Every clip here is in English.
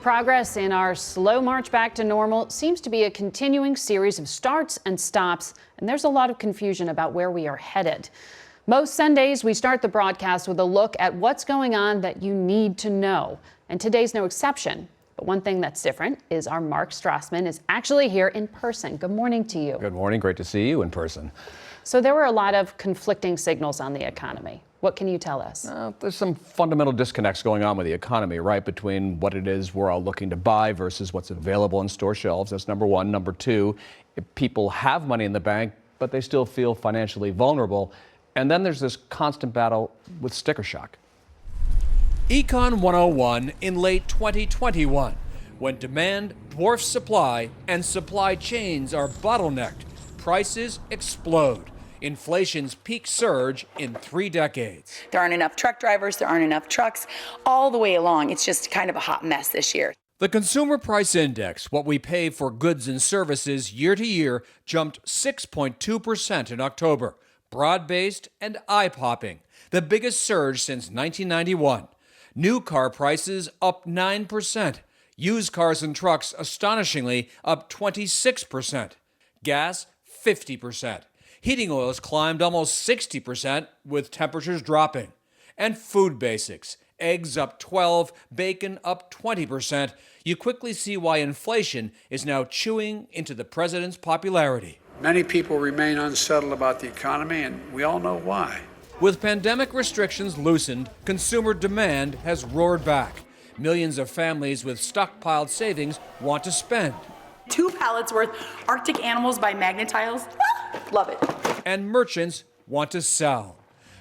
Progress in our slow march back to normal seems to be a continuing series of starts and stops, and there's a lot of confusion about where we are headed. Most Sundays, we start the broadcast with a look at what's going on that you need to know, and today's no exception. But one thing that's different is our Mark Strassmann is actually here in person. Good morning to you. Good morning. Great to see you in person. So there were a lot of conflicting signals on the economy. What can you tell us? There's some fundamental disconnects going on with the economy, right? Between what it is we're all looking to buy versus what's available on store shelves. That's number one. Number two, if people have money in the bank, but they still feel financially vulnerable. And then there's this constant battle with sticker shock. Econ 101 in late 2021, when demand dwarfs supply and supply chains are bottlenecked, prices explode. Inflation's peak surge in 3 decades. There aren't enough truck drivers, there aren't enough trucks, all the way along. It's just kind of a hot mess this year. The Consumer Price Index, what we pay for goods and services year to year, jumped 6.2% in October. Broad-based and eye-popping, the biggest surge since 1991. New car prices up 9%. Used cars and trucks, astonishingly, up 26%. Gas, 50%. Heating oils climbed almost 60% with temperatures dropping. And food basics, eggs up 12%, bacon up 20%. You quickly see why inflation is now chewing into the president's popularity. Many people remain unsettled about the economy, and we all know why. With pandemic restrictions loosened, consumer demand has roared back. Millions of families with stockpiled savings want to spend. 2 pallets worth Arctic Animals by Magnetiles. Love it. And merchants want to sell.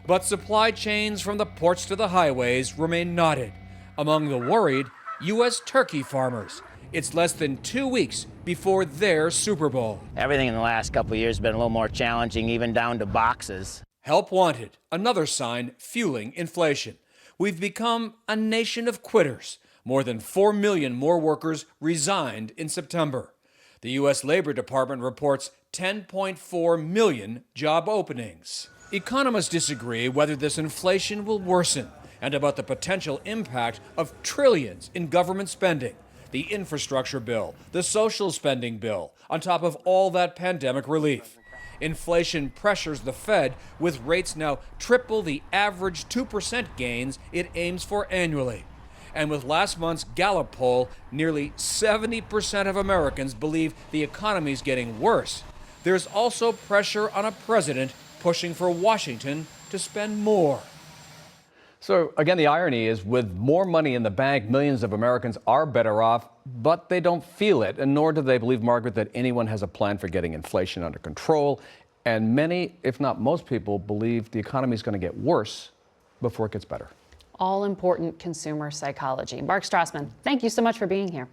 But supply chains from the ports to the highways remain knotted. Among the worried, U.S. turkey farmers. It's less than 2 weeks before their Super Bowl. Everything in the last couple of years has been a little more challenging, even down to boxes. Help wanted, another sign fueling inflation. We've become a nation of quitters. More than 4 million more workers resigned in September. The U.S. Labor Department reports 10.4 million job openings. Economists disagree whether this inflation will worsen and about the potential impact of trillions in government spending. The infrastructure bill, the social spending bill, on top of all that pandemic relief. Inflation pressures the Fed, with rates now triple the average 2% gains it aims for annually. And with last month's Gallup poll, nearly 70% of Americans believe the economy's getting worse. There's also pressure on a president pushing for Washington to spend more. So again, the irony is with more money in the bank, millions of Americans are better off, but they don't feel it. And nor do they believe, Margaret, that anyone has a plan for getting inflation under control. And many, if not most people, believe the economy is going to get worse before it gets better. All important consumer psychology. Mark Strassmann, thank you so much for being here.